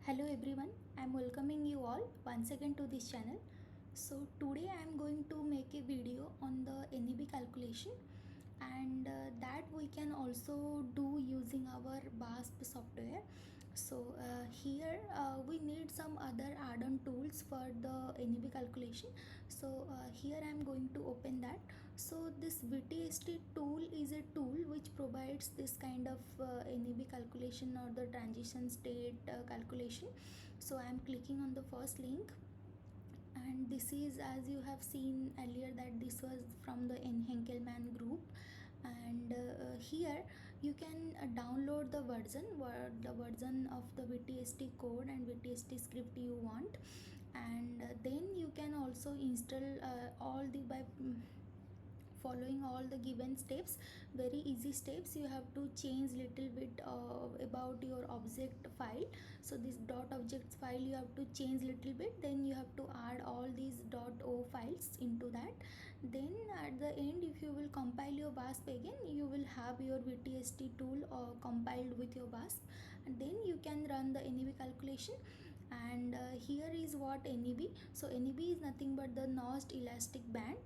Hello everyone, I am welcoming you all once again to this channel. So today I am going to make a video on the NEB calculation and that we can also do using our VASP software. So here we need some other add-on tools for the NEB calculation. So here I am going to open that. So this VTST tool is a tool which provides this kind of NEB calculation or the transition state calculation. So I am clicking on the first link, and this is, as you have seen earlier, that this was from the Henkelman group. And here you can download the version of the VTST code and VTST script you want, and then you can also install all the by following all the given steps. Very easy steps. You have to change little bit about your object file. So this dot objects file you have to change little bit, then you have to add all these .o files into that. Then at the end, if you will compile your VASP again, you will have your VTST tool compiled with your VASP, and then you can run the NEB calculation. And here is what NEB. So NEB is nothing but the notched elastic band.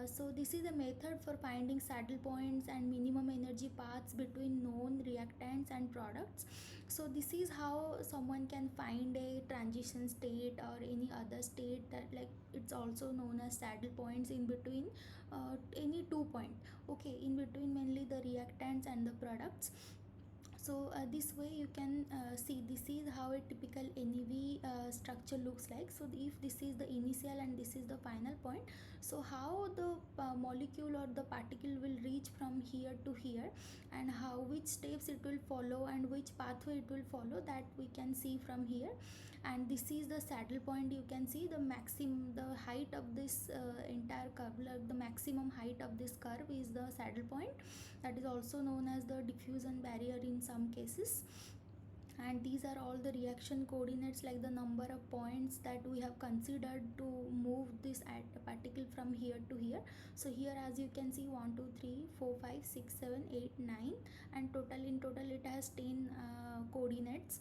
So this is a method for finding saddle points and minimum energy paths between known reactants and products. So this is how someone can find a transition state or any other state, that like it's also known as saddle points in between any 2 point, okay, in between mainly the reactants and the products. So this way you can see this is how a typical NEB structure looks like. So if this is the initial and this is the final point, so how the molecule or the particle will reach from here to here, and how which steps it will follow and which pathway it will follow, that we can see from here. And this is the saddle point. You can see the height of this entire curve, like the maximum height of this curve is the saddle point. That is also known as the diffusion barrier in some cases. And these are all the reaction coordinates, like the number of points that we have considered to move this particle from here to here. So here, as you can see, 1 2 3 4 5 6 7 8 9, and in total it has 10 coordinates.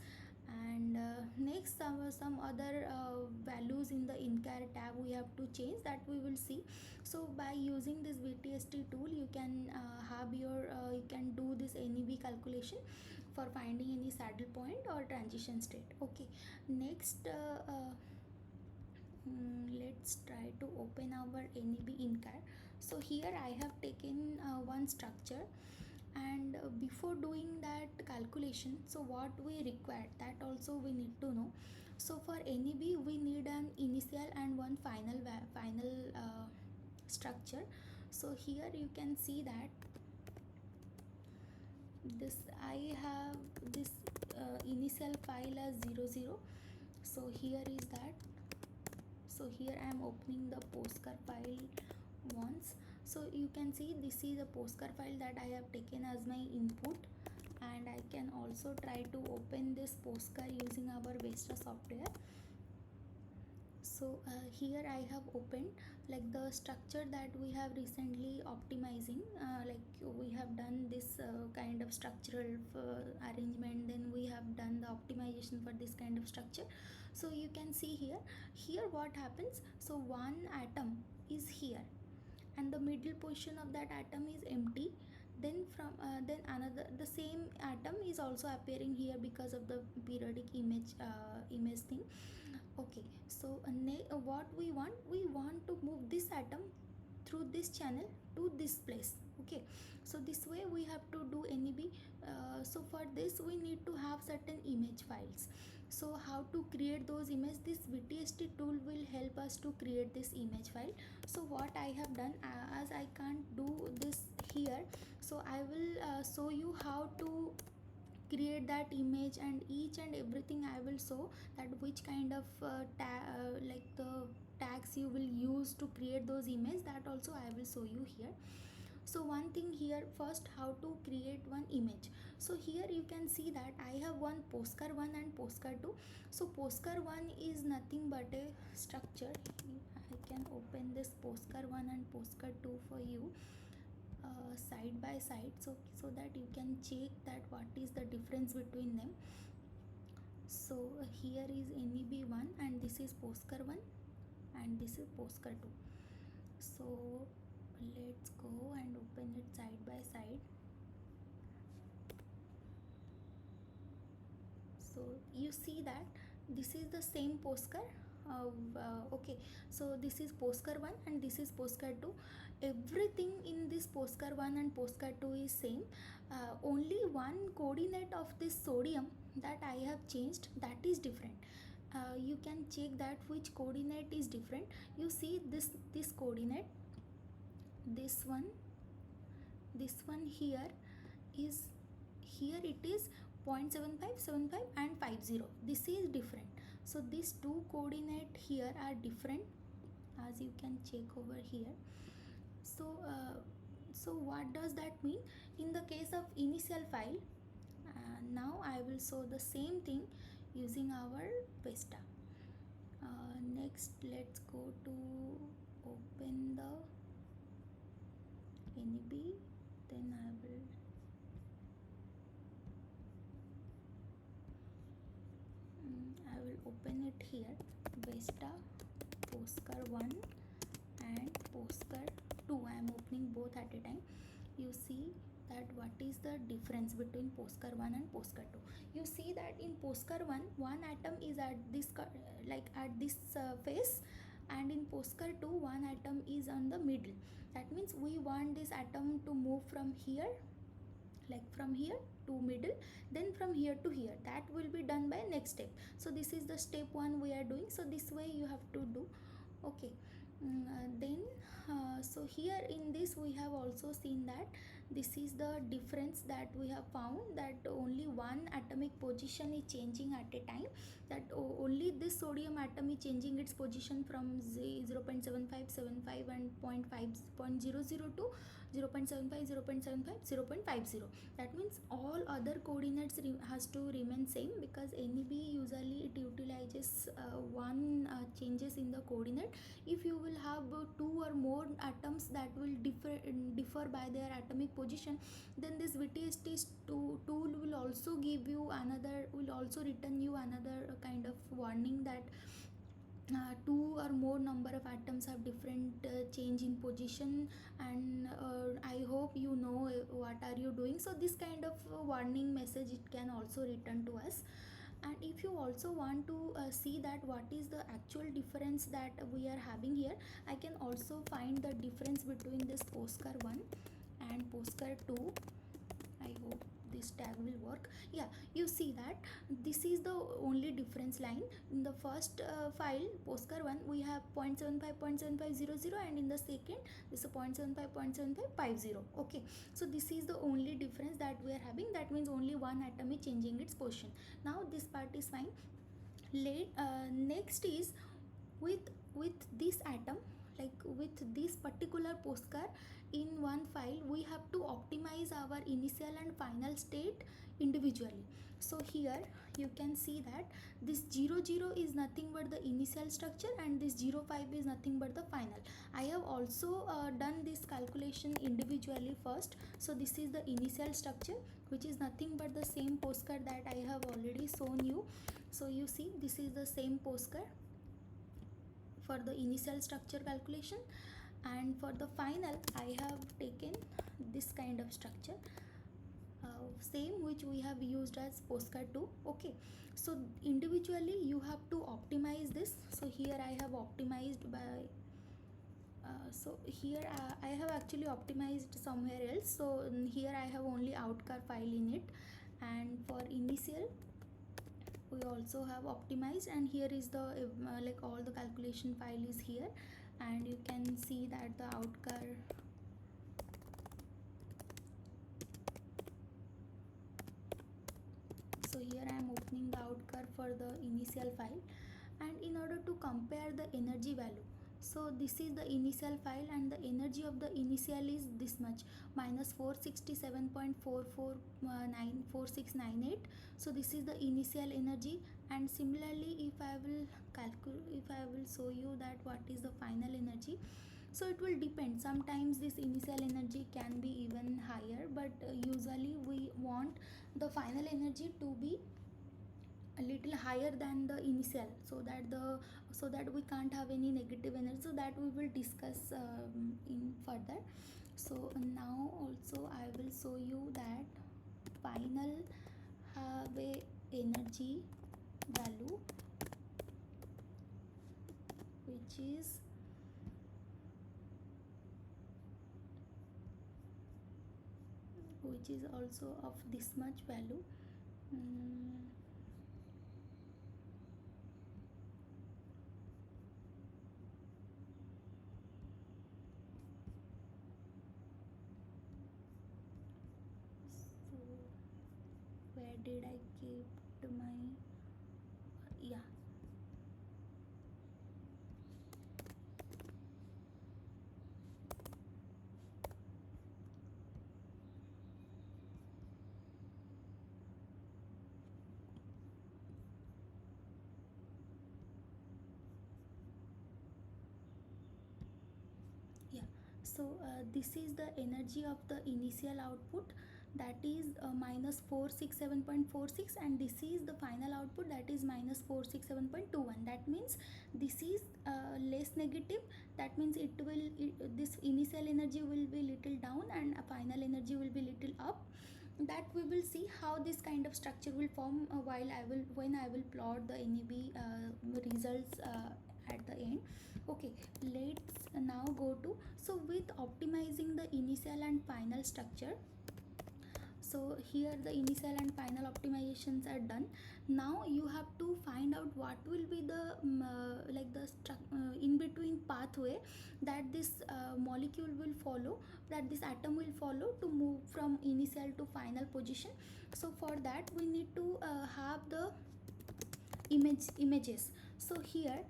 And next, some other values in the INCAR tab we have to change, that we will see. So by using this VTST tool, you can have your you can do this NEB calculation for finding any saddle point or transition state. Okay, next let's try to open our NEB INCAR. So here I have taken one structure, and before doing that calculation, so what we require, that also we need to know. So for NEB we need an initial and one final structure. So here you can see that this I have this initial file as 00. So here is that. So here I am opening the POSCAR file once. So you can see this is a POSCAR file that I have taken as my input, and I can also try to open this POSCAR using our Vesta software. So here I have opened like the structure that we have recently optimizing, like we have done this kind of structural arrangement, then we have done the optimization for this kind of structure. So you can see here what happens. So one atom is here, and the middle portion of that atom is empty. Then then another, the same atom is also appearing here because of the periodic image thing. Okay, so what we want to move this atom through this channel to this place. Okay, so this way we have to do NEB. So for this we need to have certain image files. So how to create those images? This VTST tool will help us to create this image file. So what I have done, as I can't do this here, so I will show you how to create that image, and each and everything I will show, that which kind of like the tags you will use to create those images, that also I will show you here. So one thing here, first how to create one image. So here you can see that I have one POSCAR 1 and POSCAR 2. So POSCAR 1 is nothing but a structure. I can open this POSCAR 1 and POSCAR 2 for you side by side, so that you can check that what is the difference between them. So here is NEB 1 and this is POSCAR 1 and this is POSCAR 2. So let's go and open it side by side. So you see that this is the same POSCAR. Okay, so this is POSCAR 1 and this is POSCAR 2. Everything in this POSCAR 1 and POSCAR 2 is same. Only one coordinate of this sodium that I have changed, that is different. You can check that which coordinate is different. You see this coordinate, this one here is, here it is 0.75, 75 and 50. This is different. So these two coordinate here are different, as you can check over here. So so what does that mean? In the case of initial file, now I will show the same thing using our Vesta. Next let's go to open the NEB, then I will open it here, Vesta, POSCAR 1 and POSCAR 2. I am opening both at a time. You see that what is the difference between POSCAR 1 and POSCAR 2. You see that in POSCAR 1, one atom is at this face, and in POSCAR 2 one atom is on the middle. That means we want this atom to move from here, like from here to middle, then from here to here. That will be done by next step. So this is the step 1 we are doing. So this way you have to do. Okay. Then so here in this we have also seen that this is the difference that we have found, that only one atomic position is changing at a time, that only this sodium atom is changing its position from 0.7575 and 0.00 to 0.75, 0.75, 0.50. That means all other coordinates has to remain same, because NEB usually it utilizes one changes in the coordinate. If you will have two or more atoms that will differ by their atomic position, then this VTST tool will also give you another, will also return you another kind of warning that two or more number of atoms have different change in position, and I hope you know what are you doing. So this kind of warning message it can also return to us. And if you also want to see that what is the actual difference that we are having here, I can also find the difference between this POSCAR 1 and POSCAR 2. I hope this tag will work. Yeah, you see that this is the only difference line. In the first file POSCAR 1 we have 0.75, 0.7500, and in the second this is 0.75, 0.7550. Okay, so this is the only difference that we are having. That means only one atom is changing its position. Now this part is fine. Next is with this atom, like with this particular POSCAR, in one file we have to optimize our initial and final state individually. So here you can see that this 00 is nothing but the initial structure, and this 05 is nothing but the final. I have also done this calculation individually first. So this is the initial structure, which is nothing but the same POSCAR that I have already shown you. So you see this is the same POSCAR for the initial structure calculation, and for the final I have taken this kind of structure, same which we have used as POSCAR 2. Okay, so individually you have to optimize this. So here I have optimized by so here I have actually optimized somewhere else. So here I have only outcar file in it, and for initial we also have optimized, and here is the like all the calculation file is here, and you can see that the outcar so here I am opening the outcar for the initial file, and in order to compare the energy value, so this is the initial file and the energy of the initial is this much, minus 467.449698. So this is the initial energy, and similarly if I will show you that what is the final energy, so it will depend. Sometimes this initial energy can be even higher, but usually we want the final energy to be a little higher than the initial, so that we can't have any negative energy, so that we will discuss in further. So now also I will show you that final have a energy value which is also of this much value. Mm, so where did I keep my, yeah. Yeah, so this is the energy of the initial output, that is minus 467.46, and this is the final output, that is minus 467.21. That means this is less negative, that means this initial energy will be little down and a final energy will be little up. That we will see how this kind of structure will form when I will plot the NEB results at the end. Okay, let's now go to, so with optimizing the initial and final structure, so here the initial and final optimizations are done. Now you have to find out what will be the in between pathway that this molecule will follow, that this atom will follow to move from initial to final position. So for that we need to have the images. So here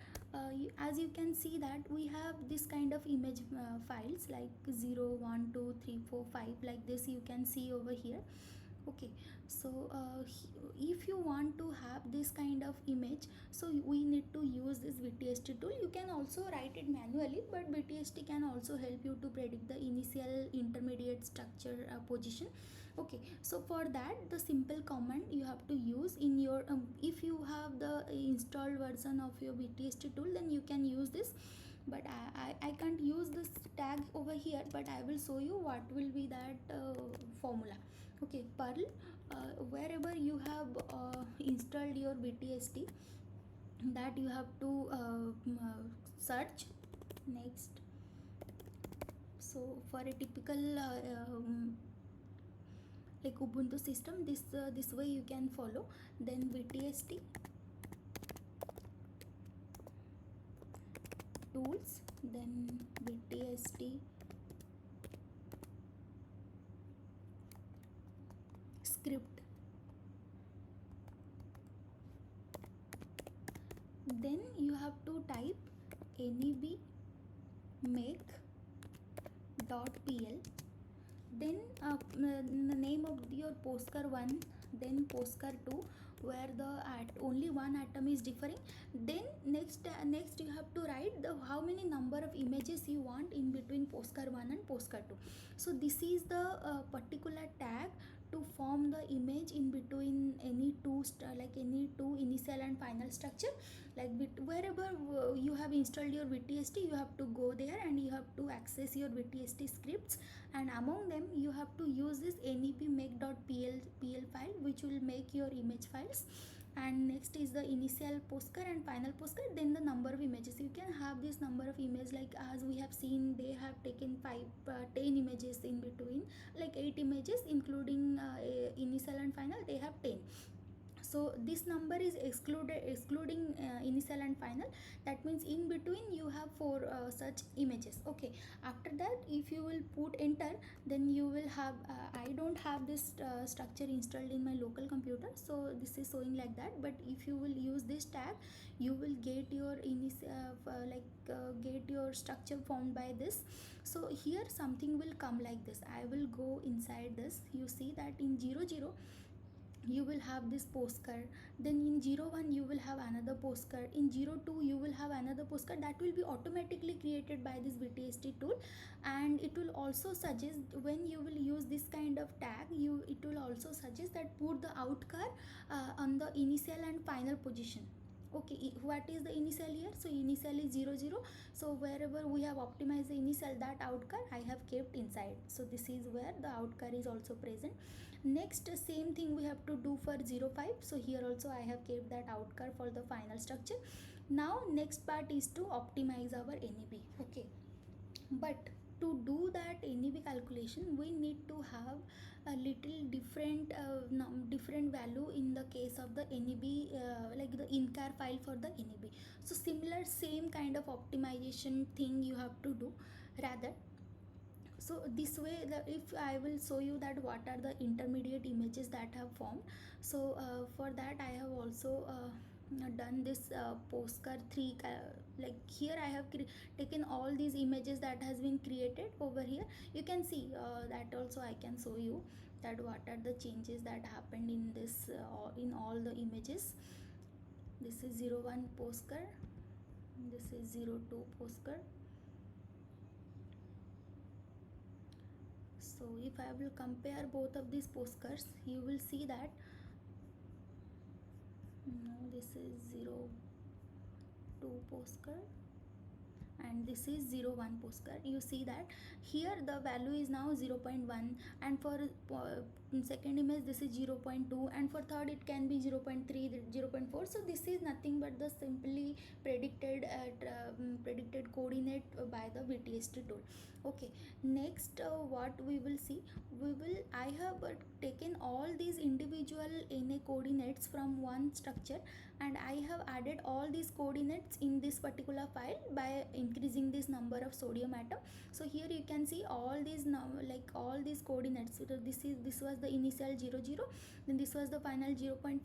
as you can see that we have this kind of image files like 0 1 2 3 4 5, like this you can see over here. Okay, so if you want to have this kind of image, so we need to use this VTST tool. You can also write it manually, but VTST can also help you to predict the initial intermediate structure position. Okay, so for that the simple command you have to use in your if you have the installed version of your VTST tool, then you can use this, but I can't use this tag over here, but I will show you what will be that formula. Okay, Perl, wherever you have installed your VTST, that you have to search next. So for a typical like Ubuntu system, this way you can follow. Then VTST tools, then VTST script, then you have to type nebmake.pl, then the name of your POSCAR 1, then POSCAR 2, where only one atom is differing. Then next you have to write the how many number of images you want in between POSCAR 1 and POSCAR 2. So this is the particular tag to form the image in between any any two initial and final structure. Like wherever you have installed your VTST, you have to go there and you have to access your VTST scripts, and among them you have to use this nebmake.pl file, which will make your image files. And next is the initial POSCAR and final POSCAR, then the number of images. You can have this number of images, like as we have seen they have taken 10 images in between, like 8 images including initial and final, they have 10. So this number is excluding initial and final, that means in between you have 4 such images. Okay, after that if you will put enter, then you will have I don't have this structure installed in my local computer, so this is showing like that, but if you will use this tag, you will get your get your structure formed by this. So here something will come like this. I will go inside this. You see that in 00 you will have this POSCAR. Then in 01 you will have another POSCAR. In 02 you will have another POSCAR. That will be automatically created by this VTST tool, and it will also suggest when you will use this kind of tag, it will also suggest that put the outcar on the initial and final position. Okay, what is the initial here? So initial is 00. So wherever we have optimized the initial, that outcar I have kept inside. So this is where the outcar is also present. Next, same thing we have to do for 05. So here also I have kept that outcar for the final structure. Now next part is to optimize our NEB. Okay, but to do that NEB calculation, we need to have a little different value in the case of the NEB, like the INCAR file for the NEB. So similar same kind of optimization thing you have to do. Rather, so this way, if I will show you that what are the intermediate images that have formed. So for that I have also done this POSCAR 3, like here I have taken all these images that has been created over here. You can see that also I can show you that what are the changes that happened in this in all the images. This is 01 POSCAR, this is 02 POSCAR. So if I will compare both of these POSCARs, you will see that now this is 02 POSCAR and this is 01 POSCAR. You see that here the value is now 0.1, and for second image this is 0.2, and for third it can be 0.3, 0.4. So this is nothing but the simply predicted predicted coordinate by the VTST tool. Okay, next what we will see, I have taken all these individual NA coordinates from one structure, and I have added all these coordinates in this particular file by increasing this number of sodium atom. So here you can see all these like all these coordinates. So this was the initial 00, then this was the final 0.5,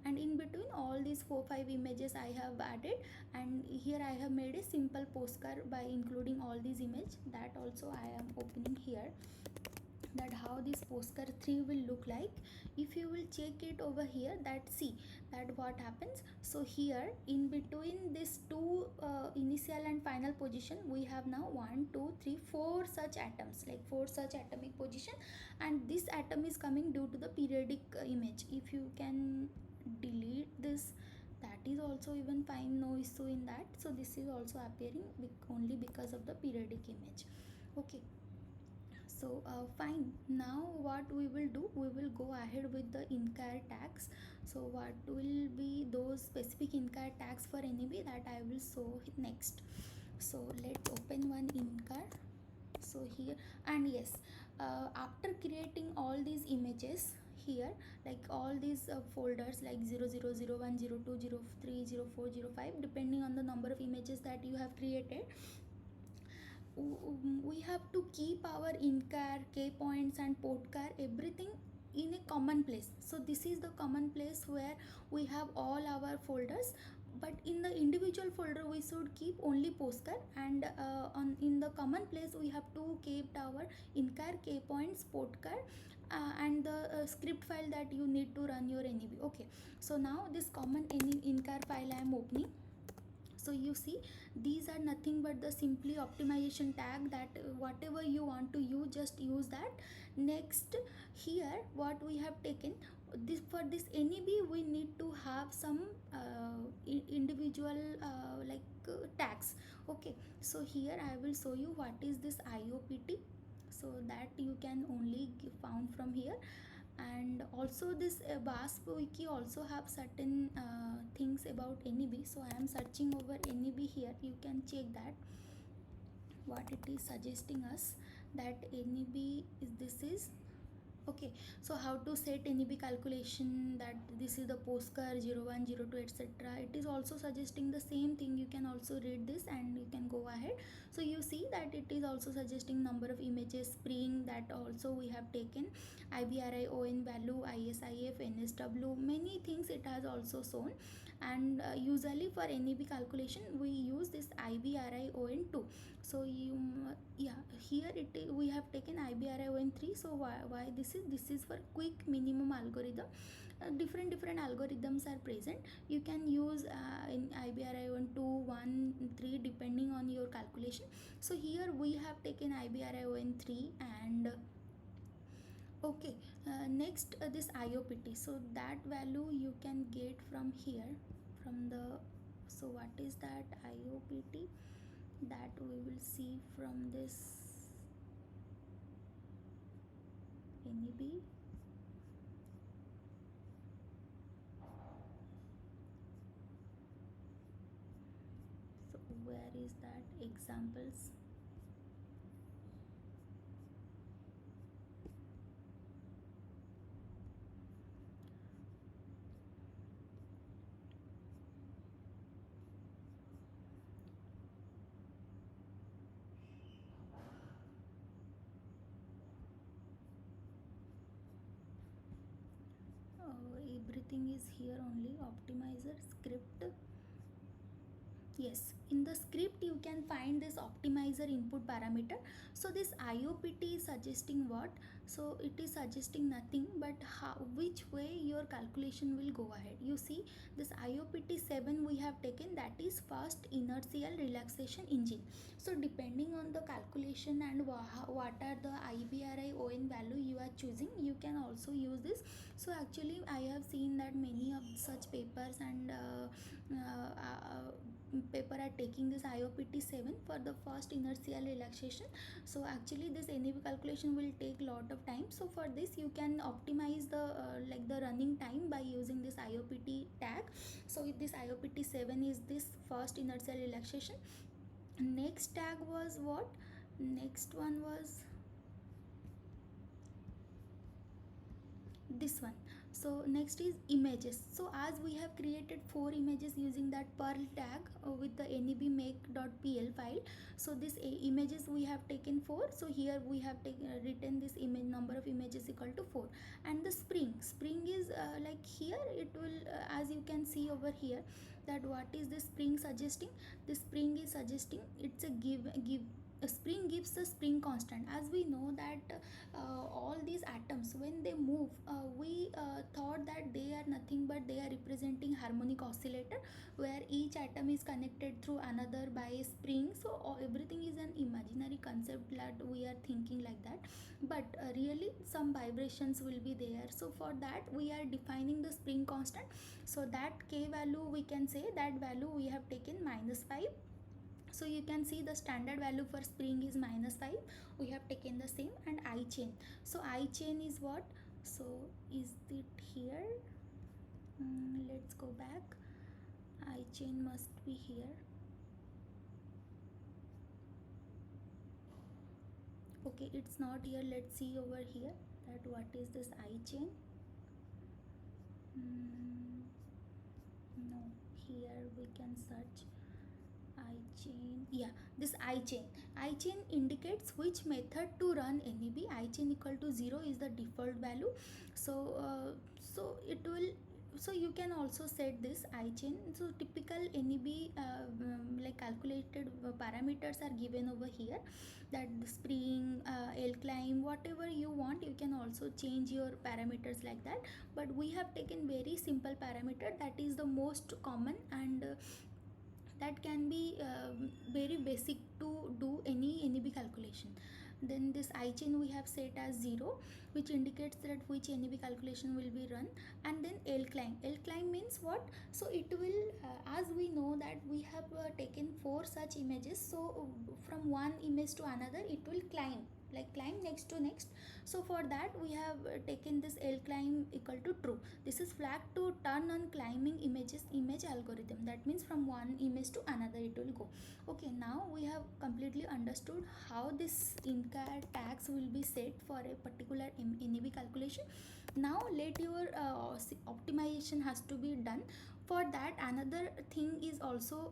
and in between all these 4-5 images I have added, and here I have made a simple POSCAR by including all these images. That also I am opening here, that how this POSCAR 3 will look like. If you will check it over here, that see that what happens. So here in between this two initial and final position, we have now 1 2 3 4 such atoms, like 4 such atomic position, and this atom is coming due to the periodic image. If you can delete this, that is also even fine, no issue in that. So this is also appearing only because of the periodic image. Okay, so fine. Now what we will do, we will go ahead with the INCAR tags. So what will be those specific INCAR tags for NEB, that I will show next. So let's open one INCAR. So here, and yes, after creating all these images here, like all these folders like 0001 02 03 04 05, depending on the number of images that you have created, we have to keep our INCAR, KPOINTS and POTCAR, everything in a common place. So this is the common place where we have all our folders, but in the individual folder we should keep only POSCAR, and in the common place we have to keep our INCAR, KPOINTS, POTCAR, and the script file that you need to run your NEB. Okay, so now this common INCAR file I am opening. So you see, these are nothing but the simply optimization tag, that whatever you want to use, just use that. Next, here what we have taken, this for this NEB we need to have some individual tags. Okay, so here I will show you what is this IOPT, so that you can only found from here. And also this VASP wiki also have certain things about NEB. So I am searching over NEB here, you can check that what it is suggesting us, that NEB is, this is okay. So how to set NEB calculation, that this is the POSCAR 01 02 etc. It is also suggesting the same thing. You can also read this and you can go ahead. So you see that it is also suggesting number of images, spring, that also we have taken, IBRION value, ISIF, NSW, many things it has also shown. And usually for NEB calculation we use this IBRION2. So you yeah, here we have taken IBRION3. So why this is this is for quick minimum algorithm. Different algorithms are present. You can use in IBRI 1, 2, 1, 3 depending on your calculation. So here we have taken IBRI 1, 3 and okay. Next this IOPT, so that value you can get from here, from the, so what is that IOPT, that we will see from this NEB. So where is that examples? Everything is here only. Optimizer script. Yes, in the script you can find this optimizer input parameter. So this IOPT is suggesting what? So it is suggesting nothing but how, which way your calculation will go ahead. You see this IOPT 7 we have taken, that is fast inertial relaxation engine. So depending on the calculation and what are the IBRI ON value you are choosing, you can also use this. So actually I have seen that many of such papers and paper are taking this IOPT 7 for the first inertial relaxation. So actually this NEB calculation will take lot of time. So for this you can optimize the like the running time by using this IOPT tag. So if this IOPT 7 is this first inertial relaxation. Next tag was what? Next one was this one. So next is images. So as we have created 4 images using that Perl tag with the nebmake.pl file. So this images we have taken 4. So here we have written this image number of images equal to 4. And the spring is like here it will as you can see over here, that what is the spring suggesting? The spring is suggesting it's a give a spring gives the spring constant. As we know that all these atoms when they move, we thought that they are nothing but they are representing harmonic oscillator, where each atom is connected through another by a spring. So everything is an imaginary concept that we are thinking like that, but really some vibrations will be there. So for that we are defining the spring constant. So that K value, we can say that value we have taken -5. So you can see the standard value for spring is -5. We have taken the same. And I chain. So I chain is what? So is it here? Let's go back. I chain must be here. Okay, it's not here. Let's see over here that what is this I chain. No, here we can search I chain. Yeah, this I chain indicates which method to run NEB. I chain equal to 0 is the default value. So so it will, so you can also set this I chain. So typical NEB like calculated parameters are given over here, that the spring, L climb, whatever you want, you can also change your parameters like that. But we have taken very simple parameter, that is the most common, and that can be very basic to do any NEB calculation. Then this I chain we have set as 0, which indicates that which NEB calculation will be run. And then L climb means what? So it will as we know that we have taken 4 such images, so from one image to another it will climb, like climb next to next. So for that we have taken this L climb equal to true. This is flag to turn on climbing image algorithm. That means from one image to another it will go. Okay, now we have completely understood how this INCAR tags will be set for a particular NEB calculation. Now let your optimization has to be done. For that another thing is also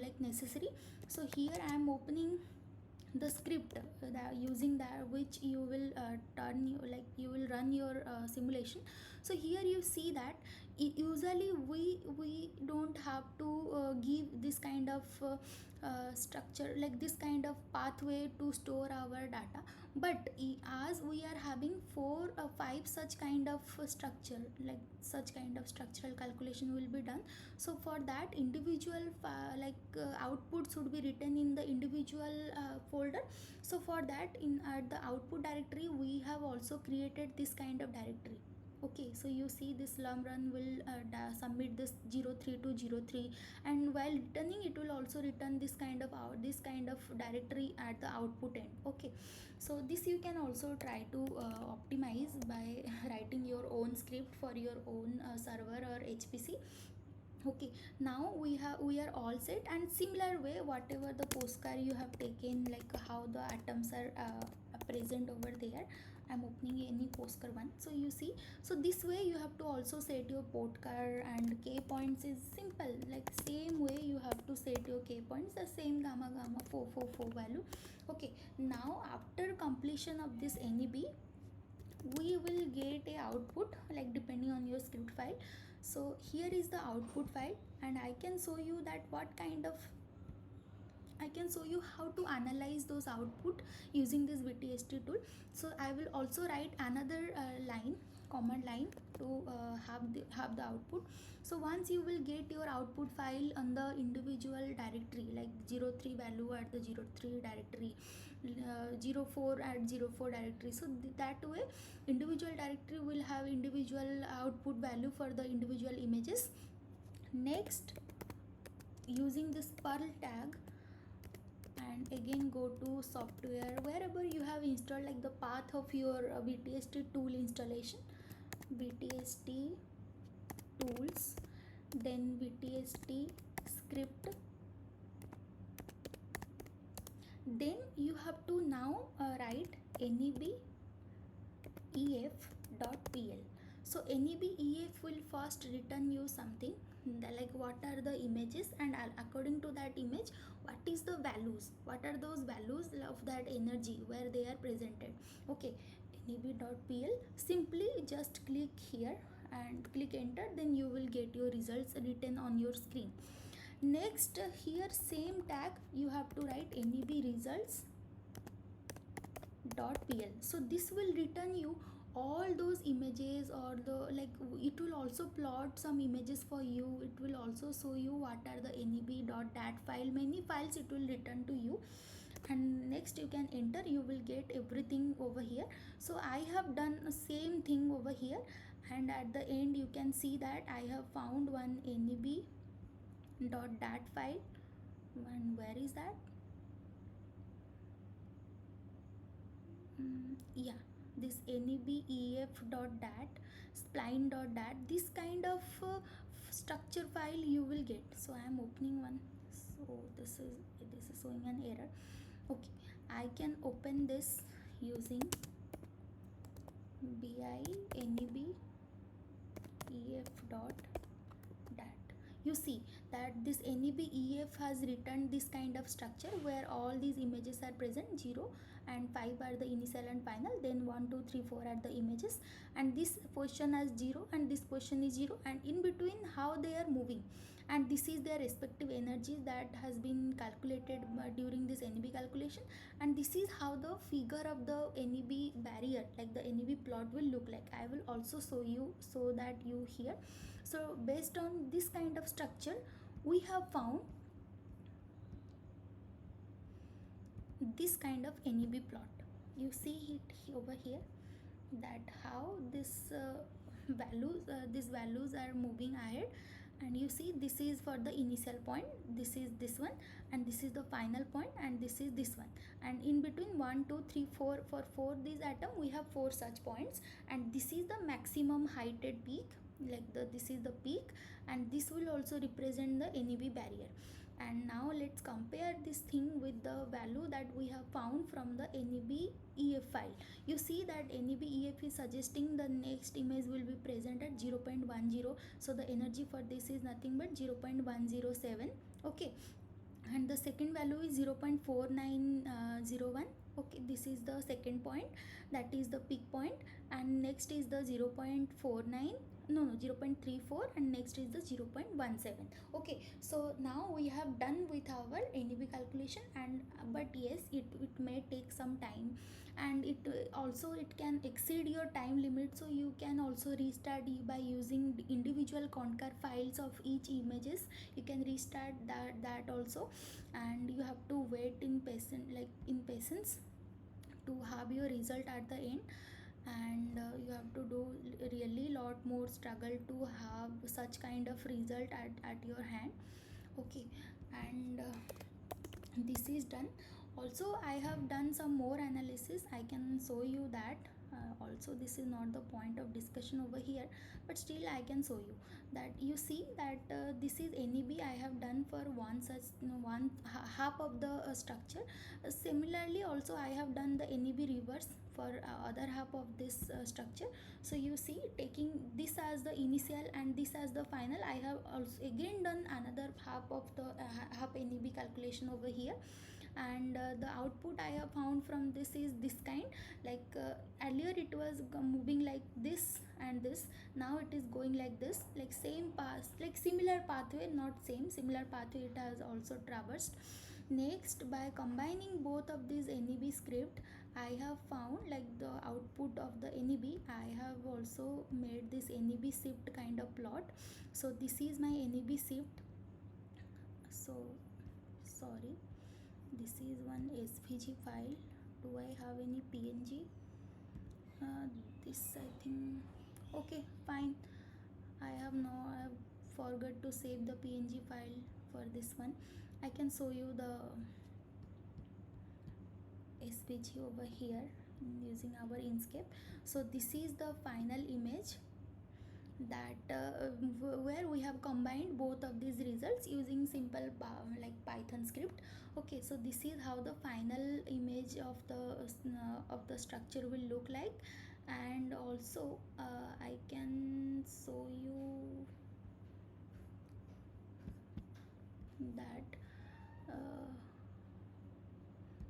like necessary. So here I am opening the script that using that which you will you will run your simulation. So here you see that usually we don't have to give this kind of structure, like this kind of pathway to store our data. But as we are having 4 or 5 such kind of structure, like such kind of structural calculation will be done. So for that, individual output should be written in the individual folder. So for that, in at the output directory, we have also created this kind of directory. Okay, so you see this lum run will submit this 03 to 03, and while returning it will also return this kind of directory at the output end. Okay, so this you can also try to optimize by writing your own script for your own server or HPC. Okay, now we are all set. And similar way, whatever the POSCAR you have taken, like how the atoms are present over there, I'm opening any POSCAR one. So you see, so this way you have to also set your POTCAR, and K points is simple, like same way you have to set your K points, the same gamma 444 value. Okay, now after completion of this NEB, we will get a output, like depending on your script file. So here is the output file, and I can show you that I can show you how to analyze those output using this VTST tool. So I will also write another command line to have the output. So once you will get your output file on the individual directory, like 03 value at the 03 directory, 04 at 04 directory. So that way, individual directory will have individual output value for the individual images. Next, using this Perl tag, and again go to software, wherever you have installed, like the path of your VTST tool installation, VTST tools, then VTST script. Then you have to now write nebmake.pl. So nebmake will first return you something, like what are the images, and according to that image, what is the values, what are those values of that energy where they are presented. Okay, neb.pl, simply just click here and click enter, then you will get your results written on your screen. Next, here same tag you have to write neb results.pl. so this will return you all those images, or the, like it will also plot some images for you, it will also show you what are the neb.dat file, many files it will return to you. And next you can enter, you will get everything over here. So I have done the same thing over here, and at the end you can see that I have found one neb.dat file. And where is that? Yeah, this nebef.dat, spline.dat, this kind of structure file you will get. So I am opening one. So this is showing an error. Okay, I can open this using binebef.dat. You see that this nebef has returned this kind of structure where all these images are present, 0 and 5 are the initial and final, then 1 2 3 4 are the images, and this position as 0 and this position is 0, and in between how they are moving, and this is their respective energies that has been calculated during this NEB calculation. And this is how the figure of the NEB barrier, like the NEB plot, will look like. I will also show you so that you hear. So based on this kind of structure, we have found this kind of NEB plot. You see it over here, that how this these values are moving ahead. And you see, this is for the initial point, this is this one, and this is the final point, and this is this one, and in between 1 2 3 4, for this atom we have 4 such points, and this is the maximum heighted peak, like this is the peak, and this will also represent the NEB barrier. And now let's compare this thing with the value that we have found from the NEB-EF file. You see that NEB-EF is suggesting the next image will be present at 0.10. So the energy for this is nothing but 0.107. Okay, and the second value is 0.4901. Okay, this is the second point, that is the peak point, and next is the 0.49 no, 0.34, and next is the 0.17. Okay, so now we have done with our NEB calculation, and but yes, it may take some time, and it also it can exceed your time limit, so you can also restart by using the individual concar files of each images. You can restart that also, and you have to wait in patience to have your result at the end. And you have to do really lot more struggle to have such kind of result at your hand. Okay, and this is done. Also I have done some more analysis, I can show you that. Also this is not the point of discussion over here, but still I can show you that. You see that this is NEB I have done for one such, half of the structure. Similarly also I have done the NEB reverse for other half of this structure. So you see, taking this as the initial and this as the final, I have also again done another half of the half NEB calculation over here. And the output I have found from this is this kind. Like earlier it was moving like this and this, now it is going like this, like same path, like similar pathway, not same, similar pathway it has also traversed. Next, by combining both of these NEB script, I have found like the output of the NEB. I have also made this NEB shift kind of plot. So this is my NEB shift. So sorry, this is one SVG file. Do I have any PNG? This I think, okay, fine. I have forgot to save the PNG file for this one. I can show you the SVG over here using our Inkscape. So this is the final image that where we have combined both of these results using simple like Python script. Okay, so this is how the final image of the structure will look like. And also I can show you that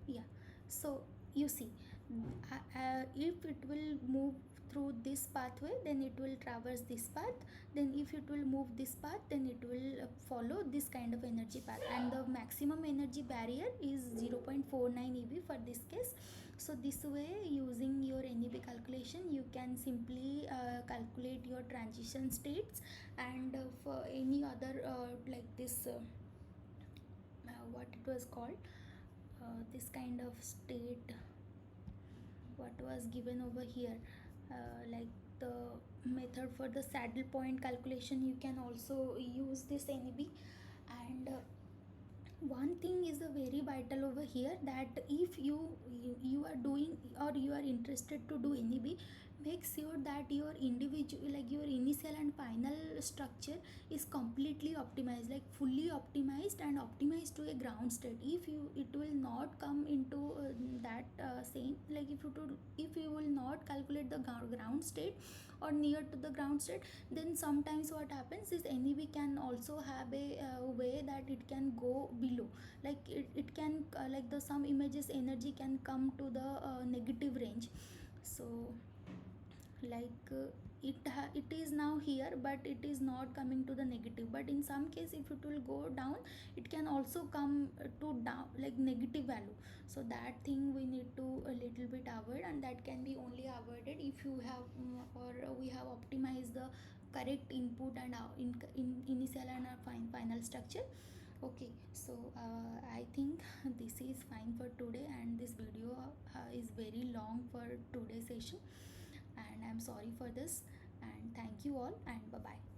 yeah. So you see, if it will move through this pathway, then it will traverse this path. Then if it will move this path, then it will follow this kind of energy path, and the maximum energy barrier is 0.49 EB for this case. So this way, using your NEB calculation, you can simply calculate your transition states. And for any other like this what it was called, this kind of state what was given over here, like the method for the saddle point calculation, you can also use this NEB. And one thing is very vital over here, that if you are doing or you are interested to do NEB, make sure that your individual, like your initial and final structure is completely optimized, like fully optimized and optimized to a ground state. If you, it will not come into that same, like if you will not calculate the ground state or near to the ground state, then sometimes what happens is NEB can also have a way that it can go below, like it can like the some images energy can come to the negative range. So like it is now here, but it is not coming to the negative, but in some case if it will go down, it can also come to down like negative value. So that thing we need to a little bit avoid, and that can be only avoided if you have or we have optimized the correct input and initial and final structure. Okay, so I think this is fine for today, and this video is very long for today's session, and I'm sorry for this, and thank you all, and bye bye.